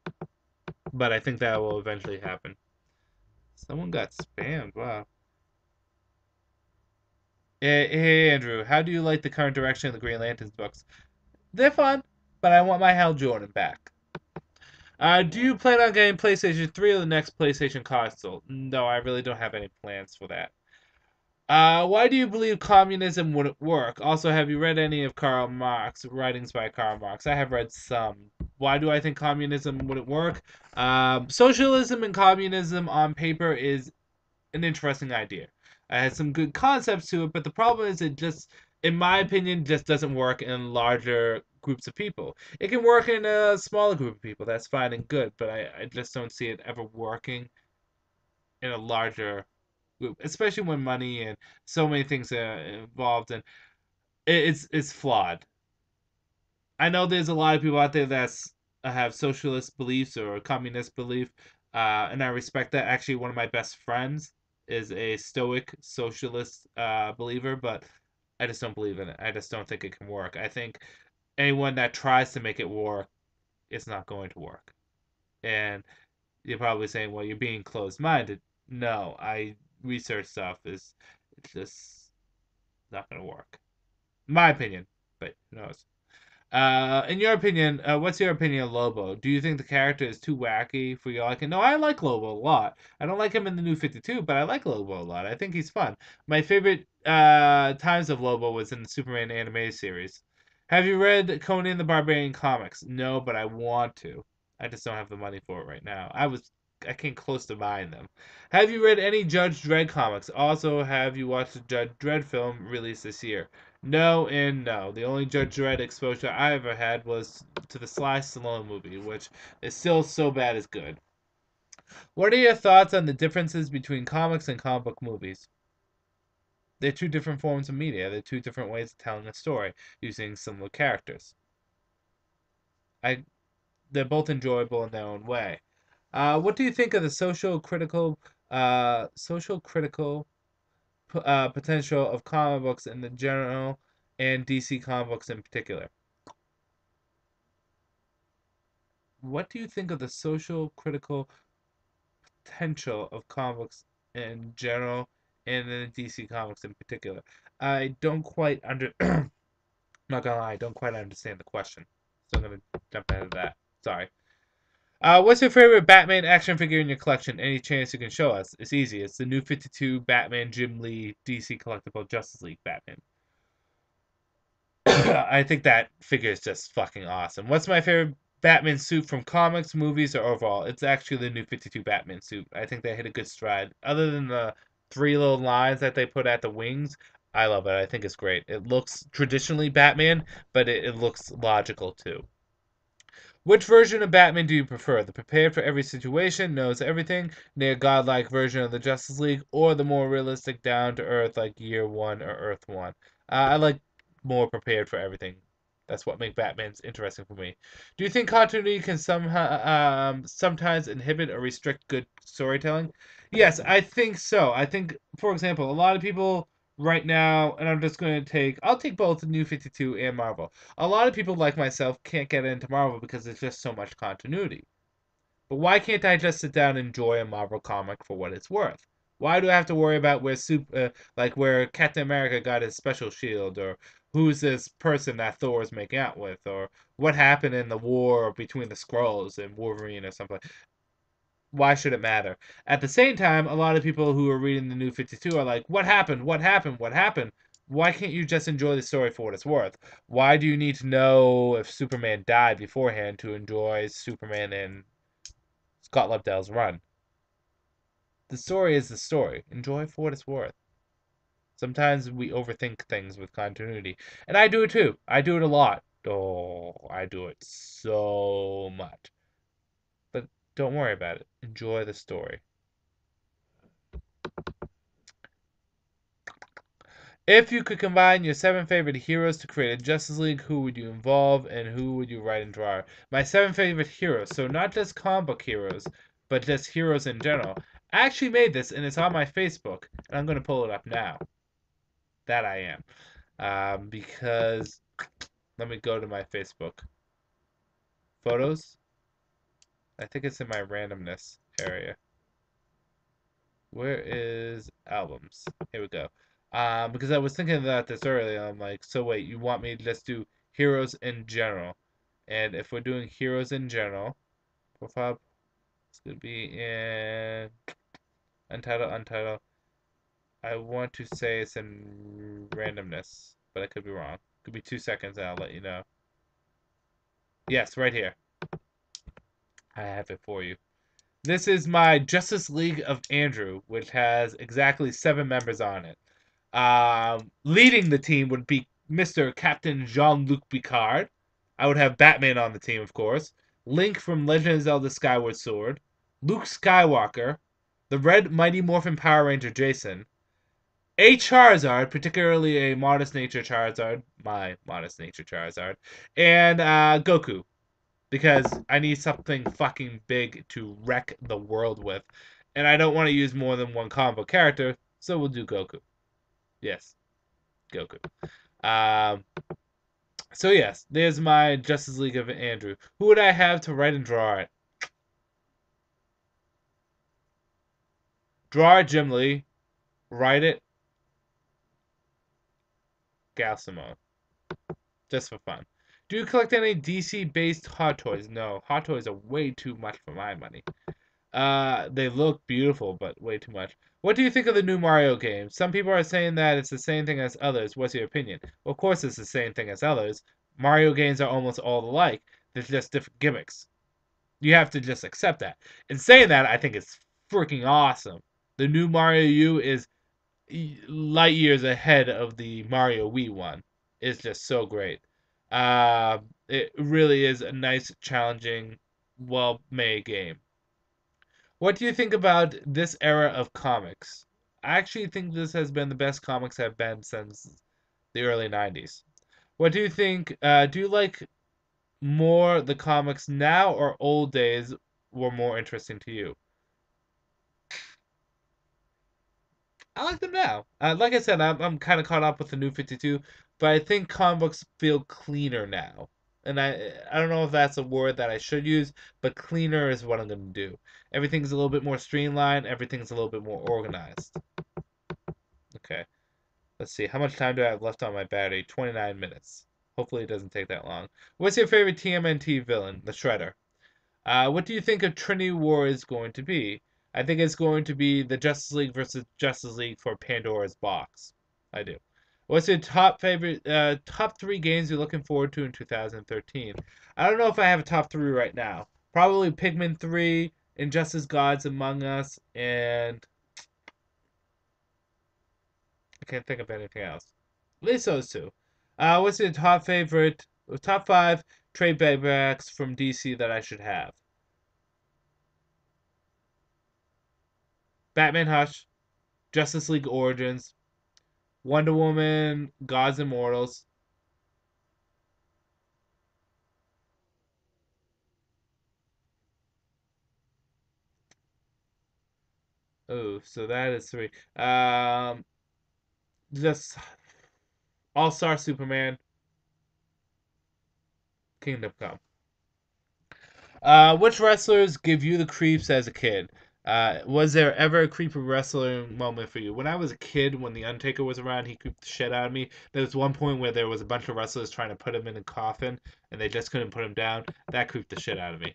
S1: but I think that will eventually happen. Someone got spammed. Wow. Hey, Andrew, how do you like the current direction of the Green Lanterns books? They're fun, but I want my Hal Jordan back. Do you plan on getting PlayStation 3 or the next PlayStation console? No, I really don't have any plans for that. Why do you believe communism wouldn't work? Also, have you read any of Karl Marx, writings by Karl Marx? I have read some. Why do I think communism wouldn't work? Socialism and communism on paper is an interesting idea. It has some good concepts to it, but the problem is it just, in my opinion, just doesn't work in larger groups of people. It can work in a smaller group of people. That's fine and good, but I just don't see it ever working in a larger group, especially when money and so many things are involved, and it's flawed. I know there's a lot of people out there that's have socialist beliefs or communist belief, and I respect that. Actually, one of my best friends is a stoic socialist believer, but I just don't believe in it. I just don't think it can work. I think anyone that tries to make it work, it's not going to work. And you're probably saying, well, you're being closed minded. No, I research stuff is it's just not going to work. My opinion, but who knows? In your opinion, what's your opinion of Lobo? Do you think the character is too wacky for your liking? No, I like Lobo a lot. I don't like him in the New 52, but I like Lobo a lot. I think he's fun. My favorite times of Lobo was in the Superman animated series. Have you read Conan the Barbarian comics? No, but I want to. I just don't have the money for it right now. I came close to buying them. Have you read any Judge Dredd comics? Also, have you watched the Judge Dredd film released this year? No and no. The only Judge Dredd exposure I ever had was to the Sly Stallone movie, which is still so bad it's good. What are your thoughts on the differences between comics and comic book movies? They're two different forms of media. They're two different ways of telling a story using similar characters. I they're both enjoyable in their own way. What do you think of the social critical potential of comic books in the general and DC comic books in particular? What do you think of the social critical potential of comics in general and in DC comics in particular? I don't quite not gonna lie, I don't quite understand the question. So I'm gonna jump ahead of that. Sorry. What's your favorite Batman action figure in your collection? Any chance you can show us? It's easy. It's the new 52 Batman Jim Lee DC collectible Justice League Batman. I think that figure is just fucking awesome. What's my favorite Batman suit from comics, movies, or overall? It's actually the new 52 Batman suit. I think they hit a good stride. Other than the three little lines that they put at the wings, I love it. I think it's great. It looks traditionally Batman, but it looks logical too. Which version of Batman do you prefer? The prepared for every situation, knows everything, near godlike version of the Justice League, or the more realistic, down to earth like Year One or Earth One? I like more prepared for everything. That's what makes Batman's interesting for me. Do you think continuity can sometimes inhibit or restrict good storytelling? Yes, I think so. I think, for example, a lot of people right now, and I'll take both the New 52 and Marvel. A lot of people like myself can't get into Marvel because there's just so much continuity. But why can't I just sit down and enjoy a Marvel comic for what it's worth? Why do I have to worry about where Captain America got his special shield, or who's this person that Thor is making out with, or what happened in the war between the Skrulls and Wolverine or something? Why should it matter? At the same time, a lot of people who are reading the New 52 are like, what happened? What happened? What happened? Why can't you just enjoy the story for what it's worth? Why do you need to know if Superman died beforehand to enjoy Superman in Scott Lobdell's run? The story is the story. Enjoy it for what it's worth. Sometimes we overthink things with continuity. And I do it too. I do it a lot. Oh, I do it so much. But don't worry about it. Enjoy the story. If you could combine your 7 favorite heroes to create a Justice League, who would you involve and who would you write and draw? My 7 favorite heroes, so not just comic book heroes, but just heroes in general. I actually made this and it's on my Facebook, and I'm going to pull it up now. That I am. Because let me go to my Facebook. Photos? I think it's in my randomness area. Where is albums? Here we go. Because I was thinking about this earlier. I'm like, so wait, you want me to just do heroes in general? And if we're doing heroes in general, profile, it's going to be in untitled. I want to say it's in randomness, but I could be wrong. Could be 2 seconds and I'll let you know. Yes, right here. I have it for you. This is my Justice League of Andrew, which has exactly 7 members on it. Leading the team would be Mr. Captain Jean-Luc Picard. I would have Batman on the team, of course. Link from Legend of Zelda Skyward Sword. Luke Skywalker. The Red Mighty Morphin Power Ranger Jason. A Charizard, particularly a Modest Nature Charizard. My Modest Nature Charizard. And Goku. Because I need something fucking big to wreck the world with. And I don't want to use more than one combo character, so we'll do Goku. Yes, Goku. Um, so yes, there's my Justice League of Andrew. Who would I have to write and draw it? Draw it, Jim Lee. Write it, Gal Simone. Just for fun. Do you collect any DC-based Hot Toys? No, Hot Toys are way too much for my money. They look beautiful, but way too much. What do you think of the new Mario game? Some people are saying that it's the same thing as others. What's your opinion? Well, of course it's the same thing as others. Mario games are almost all alike. There's just different gimmicks. You have to just accept that. In saying that, I think it's freaking awesome. The new Mario U is light years ahead of the Mario Wii one. It's just so great. It really is a nice, challenging, well-made game. What do you think about this era of comics? I actually think this has been the best comics have been since the early 90s. What do you think? Do you like more the comics now or old days were more interesting to you? I like them now. Like I said, I'm kind of caught up with the new 52, but I think comic books feel cleaner now. And I don't know if that's a word that I should use, but cleaner is what I'm going to do. Everything's a little bit more streamlined, everything's a little bit more organized. Okay, let's see. How much time do I have left on my battery? 29 minutes. Hopefully it doesn't take that long. What's your favorite TMNT villain? The Shredder. What do you think of Trinity War is going to be? I think it's going to be the Justice League versus Justice League for Pandora's Box. I do. What's your top 3 games you're looking forward to in 2013? I don't know if I have a top 3 right now. Probably Pikmin 3, Injustice Gods Among Us, and I can't think of anything else. At least those 2. What's your top 5 trade paperbacks from DC that I should have? Batman Hush, Justice League Origins, Wonder Woman, Gods and Mortals. Oh, so that is 3. Just All Star Superman, Kingdom Come. Which wrestlers give you the creeps as a kid? Was there ever a creepy wrestling moment for you? When I was a kid, when The Undertaker was around, he creeped the shit out of me. There was one point where there was a bunch of wrestlers trying to put him in a coffin, and they just couldn't put him down. That creeped the shit out of me.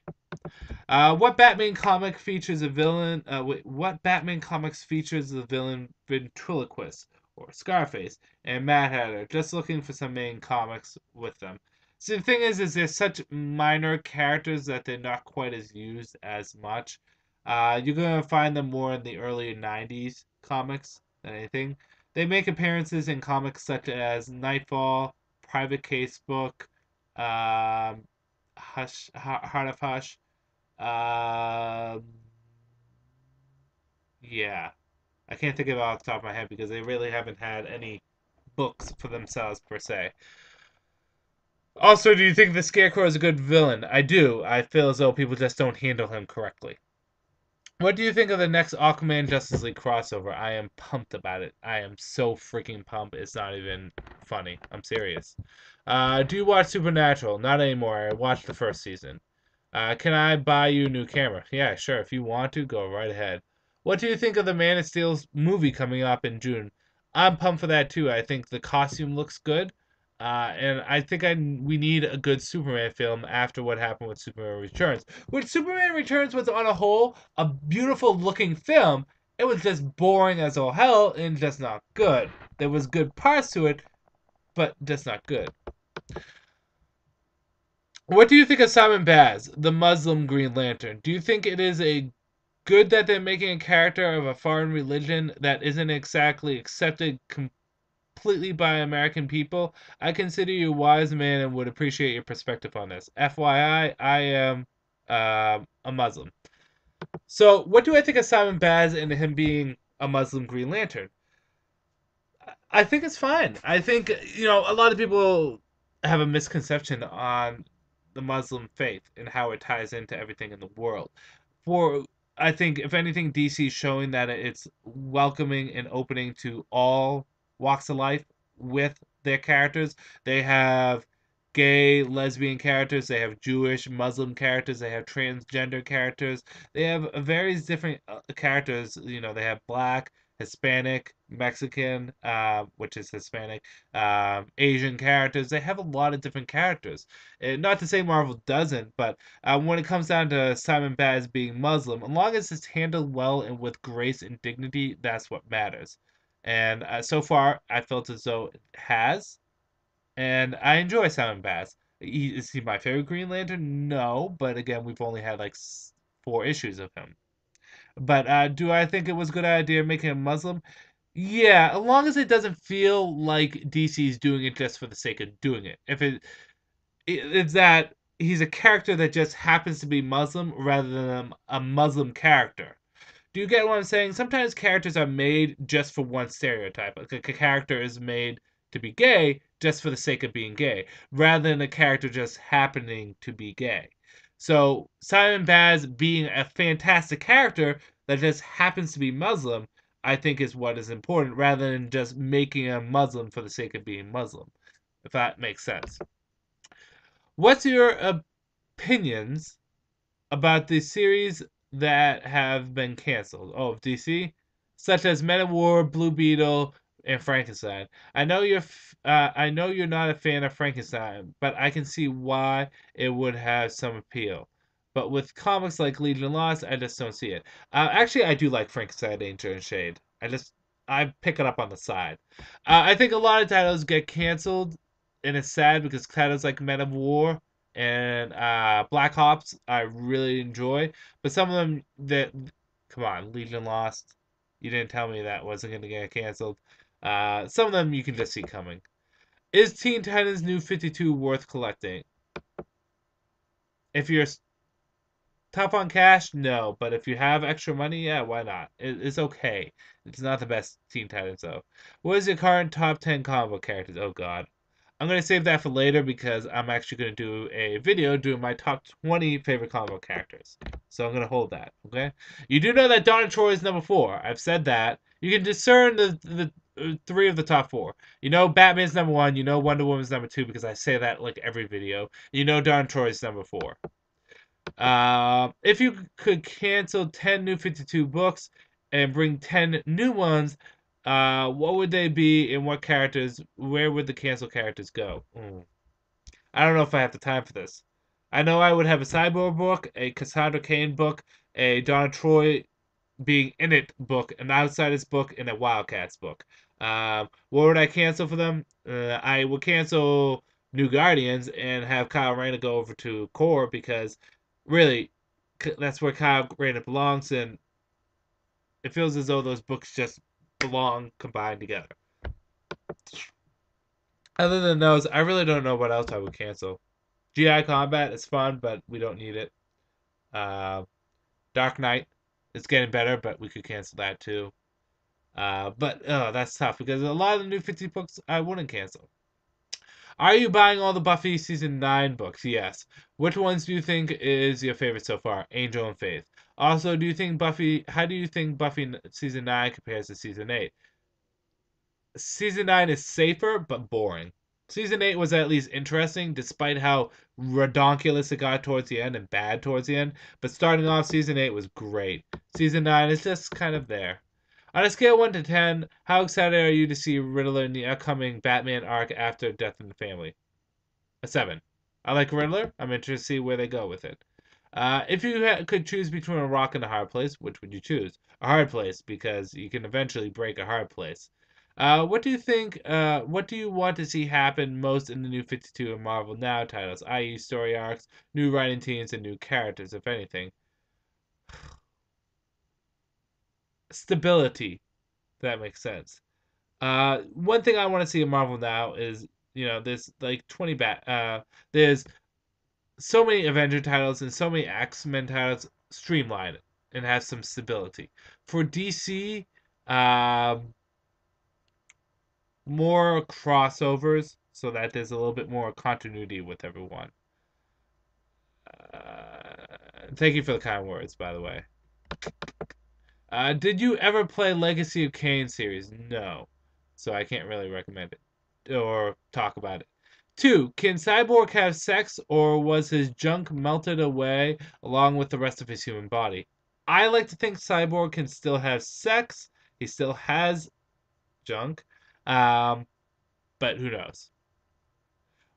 S1: What Batman comic features a villain? What Batman comics features the villain ventriloquist? or Scarface, and Mad Hatter, just looking for some main comics with them. So the thing is they're such minor characters that they're not quite as used as much. You're gonna find them more in the early '90s comics than anything. They make appearances in comics such as Nightfall, Private Casebook, Heart of Hush. Um, yeah, I can't think of it off the top of my head because they really haven't had any books for themselves per se. Also, do you think the Scarecrow is a good villain? I do. I feel as though people just don't handle him correctly. What do you think of the next Aquaman Justice League crossover? I am pumped about it. I am so freaking pumped. It's not even funny. I'm serious. Do you watch Supernatural? Not anymore. I watched the first season. Can I buy you a new camera? Yeah, sure. If you want to, go right ahead. What do you think of the Man of Steel's movie coming up in June? I'm pumped for that too. I think the costume looks good. And I think we need a good Superman film after what happened with Superman Returns. Which Superman Returns was on a whole a beautiful looking film. It was just boring as all hell and just not good. There was good parts to it, but just not good. What do you think of Simon Baz, the Muslim Green Lantern? Do you think it is a good that they're making a character of a foreign religion that isn't exactly accepted completely by American people? I consider you a wise man and would appreciate your perspective on this. FYI, I am a Muslim. So, what do I think of Simon Baz and him being a Muslim Green Lantern? I think it's fine. I think, a lot of people have a misconception on the Muslim faith and how it ties into everything in the world. For I think if anything, DC is showing that it's welcoming and opening to all walks of life with their characters. They have gay, lesbian characters. They have Jewish, Muslim characters. They have transgender characters. They have various different characters. They have black, Hispanic, Mexican, which is Hispanic, Asian characters. They have a lot of different characters. And not to say Marvel doesn't, but when it comes down to Simon Baz being Muslim, as long as it's handled well and with grace and dignity, that's what matters. And so far, I felt as though it has. And I enjoy Simon Baz. Is he my favorite Green Lantern? No, but again, we've only had like 4 issues of him. But do I think it was a good idea making him Muslim? Yeah, as long as it doesn't feel like DC's doing it just for the sake of doing it. If it's that he's a character that just happens to be Muslim rather than a Muslim character. Do you get what I'm saying? Sometimes characters are made just for one stereotype. Like a character is made to be gay just for the sake of being gay, rather than a character just happening to be gay. So Simon Baz being a fantastic character that just happens to be Muslim, I think is what is important, rather than just making a Muslim for the sake of being Muslim, if that makes sense. What's your opinions about the series that have been canceled? Oh, of DC, such as Men of War, Blue Beetle, and Frankenstein. I know you're not a fan of Frankenstein, but I can see why it would have some appeal. But with comics like Legion Lost, I just don't see it. Actually, I do like Frankenstein, Danger, and Shade. I pick it up on the side. I think a lot of titles get canceled, and it's sad because titles like Men of War and Black Ops I really enjoy, but some of them that come on, Legion Lost, you didn't tell me that wasn't going to get canceled. Some of them you can just see coming. Is Teen Titans New 52 worth collecting? If you're tough on cash, no, but if you have extra money, yeah, why not? It's okay. It's not the best Teen Titans though. What is your current top 10 combo characters? Oh god. I'm going to save that for later because I'm actually going to do a video doing my top 20 favorite comic book characters. So I'm going to hold that, okay? You do know that Donna Troy is number 4. I've said that. You can discern the 3 of the top 4. You know Batman's number 1. You know Wonder Woman's number 2 because I say that like every video. You know Donna Troy's number 4. If you could cancel 10 new 52 books and bring 10 new ones, what would they be and what characters, where would the cancel characters go? I don't know if I have the time for this. I know I would have a Cyborg book, a Cassandra Cain book, a Donna Troy being in it book, an Outsiders book, and a Wildcats book. What would I cancel for them? I would cancel New Guardians and have Kyle Rayner go over to Core because really that's where Kyle Rayner belongs, and it feels as though those books just belong combined together. Other than those, I really don't know what else I would cancel. GI Combat is fun, but we don't need it. Uh, Dark Knight is getting better, but we could cancel that too. But that's tough because a lot of the new 50 books I wouldn't cancel. Are you buying all the Buffy season 9 books? Yes. Which ones do you think is your favorite so far? Angel and Faith. Also, do you think Buffy? How do you think Buffy season 9 compares to season 8? Season 9 is safer but boring. Season 8 was at least interesting, despite how redonkulous it got towards the end and bad towards the end. But starting off, season 8 was great. Season 9 is just kind of there. On a scale of 1 to 10, how excited are you to see Riddler in the upcoming Batman arc after Death in the Family? A 7. I like Riddler. I'm interested to see where they go with it. If you could choose between a rock and a hard place, which would you choose? A hard place, because you can eventually break a hard place. What do you think? What do you want to see happen most in the new 52 and Marvel Now titles, i.e., story arcs, new writing teams, and new characters, if anything? Stability. If that makes sense. One thing I want to see in Marvel Now is there's like 20 there's so many Avenger titles and so many X-Men titles. Streamline it and have some stability. For DC, more crossovers so that there's a little bit more continuity with everyone. Thank you for the kind words, by the way. Did you ever play Legacy of Kain series? No, so I can't really recommend it or talk about it. 2. Can Cyborg have sex, or was his junk melted away along with the rest of his human body? I like to think Cyborg can still have sex. He still has junk, um, but who knows?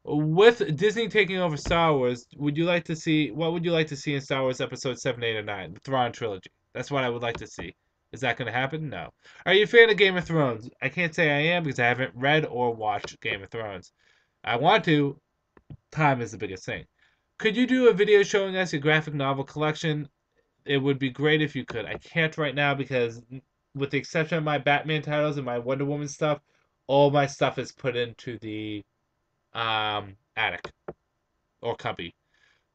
S1: With Disney taking over Star Wars, would you like to see what would you like to see in Star Wars Episode 7, 8, or 9, the Thrawn trilogy? That's what I would like to see. Is that going to happen? No. Are you a fan of Game of Thrones? I can't say I am because I haven't read or watched Game of Thrones. I want to. Time is the biggest thing. Could you do a video showing us your graphic novel collection? It would be great if you could. I can't right now because, with the exception of my Batman titles and my Wonder Woman stuff, all my stuff is put into the attic or cubby.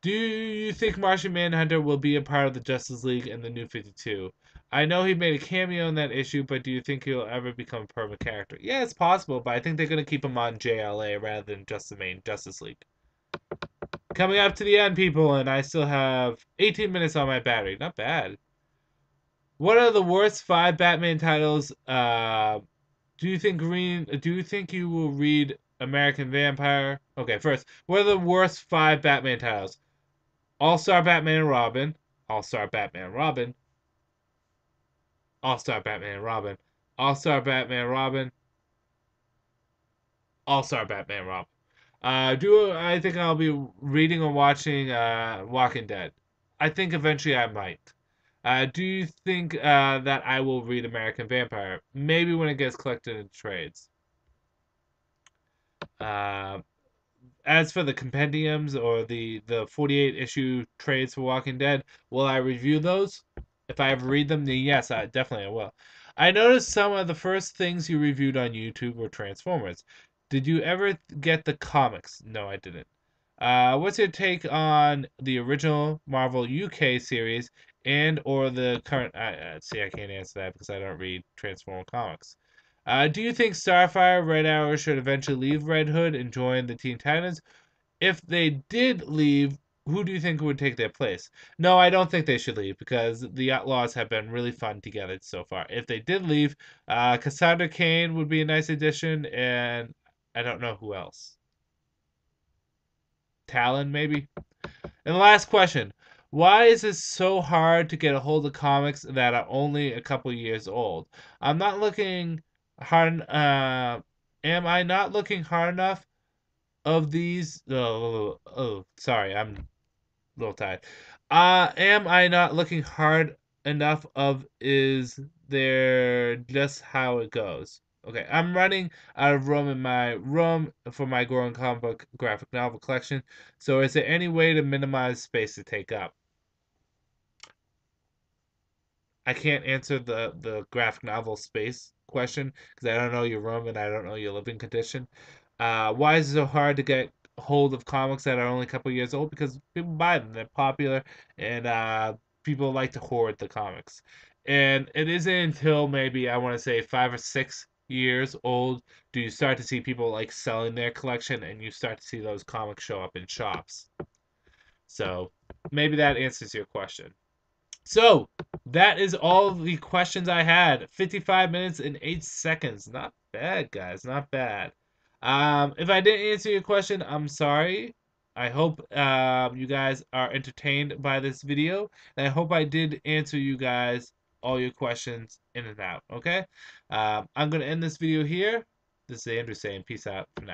S1: Do you think Martian Manhunter will be a part of the Justice League in the New 52? I know he made a cameo in that issue, but do you think he'll ever become a permanent character? Yeah, it's possible, but I think they're going to keep him on JLA rather than just the main Justice League. Coming up to the end, people, and I still have 18 minutes on my battery. Not bad. What are the worst 5 Batman titles? Do you think you will read American Vampire? Okay, first, what are the worst 5 Batman titles? All-Star Batman and Robin, All-Star Batman and Robin, All-Star Batman and Robin, All-Star Batman and Robin, All-Star Batman and Robin. Do I think I'll be reading or watching Walking Dead? I think eventually I might. Do you think that I will read American Vampire? Maybe when it gets collected in trades. Uh, as for the compendiums or the 48 issue trades for Walking Dead, will I review those? If I ever read them, then yes, I definitely will. I noticed some of the first things you reviewed on YouTube were Transformers. Did you ever get the comics? No, I didn't. What's your take on the original Marvel UK series and or the current? See, I can't answer that because I don't read Transformer comics. Do you think Starfire, Red Arrow should eventually leave Red Hood and join the Teen Titans? If they did leave, who do you think would take their place? No, I don't think they should leave because the Outlaws have been really fun together so far. If they did leave, Cassandra Cain would be a nice addition, and I don't know who else. Talon, maybe? And the last question. Why is it so hard to get a hold of comics that are only a couple years old? I'm not looking hard. Am I not looking hard enough of these? Sorry, I'm a little tired. Am I not looking hard enough of is there just how it goes? Okay, I'm running out of room in my room for my growing comic book graphic novel collection. So is there any way to minimize space to take up? I can't answer the graphic novel space question because I don't know your room and I don't know your living condition. Why is it so hard to get hold of comics that are only a couple years old? Because people buy them, they're popular, and people like to hoard the comics. And it isn't until maybe I want to say 5 or 6 years old do you start to see people like selling their collection, and you start to see those comics show up in shops. So maybe that answers your question. So that is all the questions I had. 55 minutes and 8 seconds. Not bad, guys. Not bad. If I didn't answer your question, I'm sorry. I hope you guys are entertained by this video. And I hope I did answer you guys all your questions in and out. Okay? I'm going to end this video here. This is Andrew saying peace out for now.